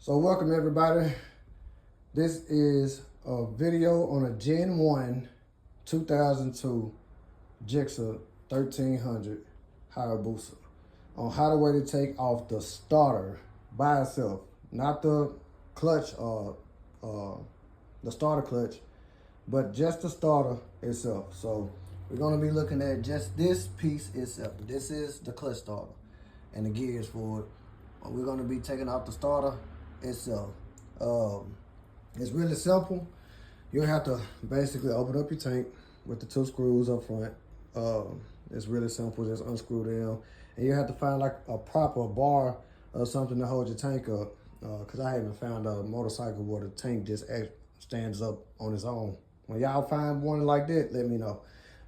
So welcome everybody. This is a video on a Gen 1 2002 GXR 1300 Hyabusa on how the way to take off the starter by itself, not the clutch or the starter clutch, but just the starter itself. So we're gonna be looking at just this piece itself. This is the clutch starter and the gears for it. We're gonna be taking off the starter itself. It's really simple. You'll have to basically open up your tank with the 2 screws up front. It's really simple, just unscrew them. And you have to find like a proper bar or something to hold your tank up. Cause I haven't found a motorcycle where the tank just stands up on its own. When y'all find one like that, let me know.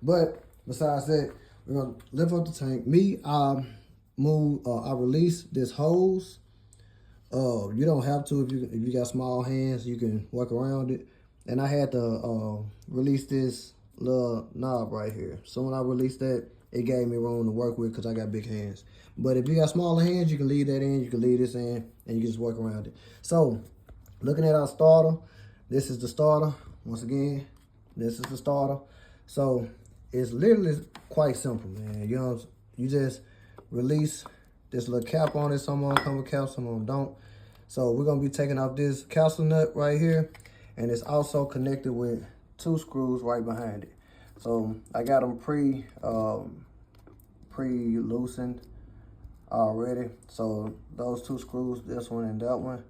But besides that, we're gonna lift up the tank. I release this hose. You don't have to if you got small hands, you can work around it. And I had to release this little knob right here. So when I released that, it gave me room to work with because I got big hands. But if you got smaller hands, you can leave that in, you can leave this in, and you can just work around it. So looking at our starter, this is the starter. Once again, this is the starter. So it's literally quite simple, man. You just release this little cap on it. Some of them come with caps, some of them don't. So we're gonna be taking off this capsule nut right here, and it's also connected with 2 screws right behind it. So I got them pre-loosened already. So those 2 screws, this one and that one,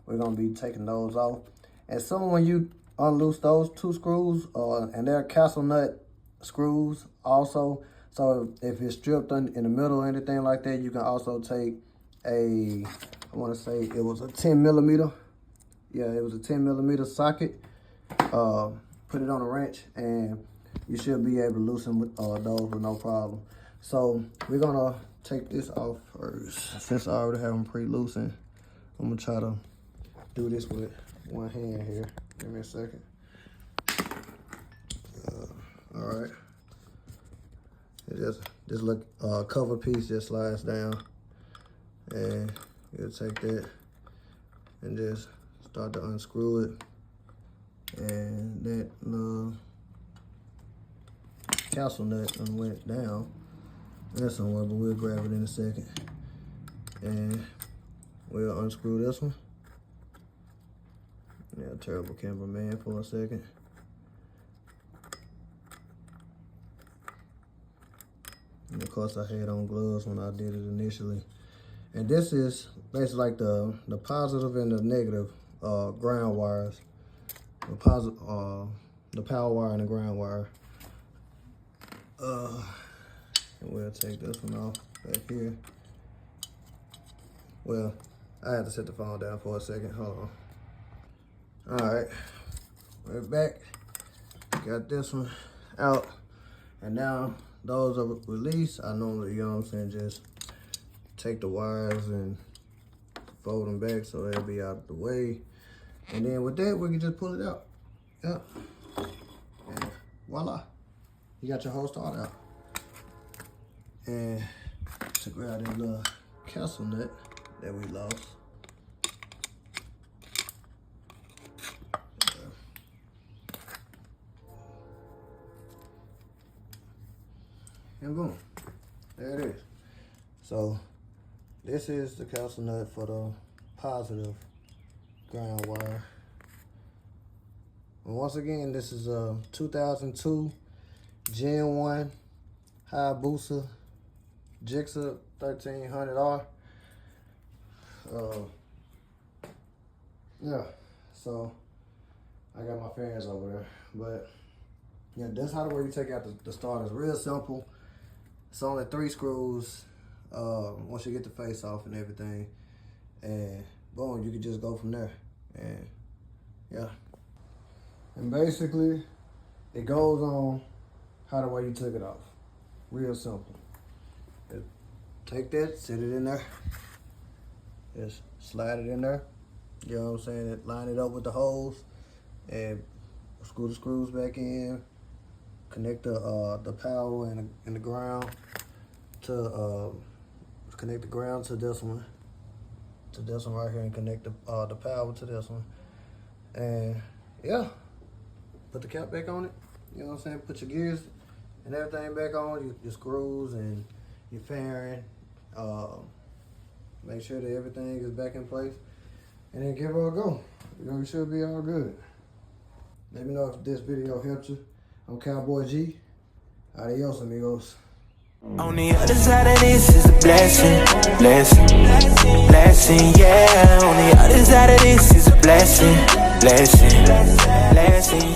we're gonna be taking those off. And so when you unloose those 2 screws, and they're capsule nut screws also. So if it's stripped in the middle or anything like that, you can also take I want to say it was a 10 millimeter. Yeah, it was a 10 millimeter socket. Put it on a wrench and you should be able to loosen those with no problem. So we're gonna take this off first. Since I already have them pre-loosened, I'm gonna try to do this with one hand here. Give me a second. All right. This little cover piece just slides down, and you'll take that and just start to unscrew it. And that little capsule nut went down there somewhere, but we'll grab it in a second. And we'll unscrew this one. Yeah, terrible cameraman for a second. And of course I had on gloves when I did it initially. And this is basically like the positive and the negative ground wires. The power wire and the ground wire. And we'll take this one off back here. Well, I had to set the phone down for a second, hold on. All right, we're back. Got this one out. And now those are released. I normally, you know what I'm saying, just take the wires and fold them back so they'll be out of the way. And then with that, we can just pull it out. Yep. And voila. You got your whole start out. And to grab that little capsule nut that we lost. And boom, there it is. So this is the capsule nut for the positive ground wire. And once again, this is a 2002 Gen 1 Hyabusa GXR 1300R. Yeah, so I got my fans over there, but yeah, that's how the way you take out the starter. It's real simple. It's only 3 screws once you get the face off and everything. And boom, you can just go from there. And yeah. And basically, it goes on how the way you took it off. Real simple. Take that, sit it in there. Just slide it in there. You know what I'm saying? Line it up with the hose. And screw the screws back in. Connect the power and the ground to connect the ground to this one, to this one right here and connect the power to this one. And yeah, put the cap back on it. You know what I'm saying? Put your gears and everything back on, your screws and your fairing. Make sure that everything is back in place. And then give her a go. You know, you should be all good. Let me know if this video helped you. I'm Cowboy G. Adios, amigos. On the other side of this is a blessing, blessing, blessing, yeah. On the other side of this is a blessing, blessing, blessing.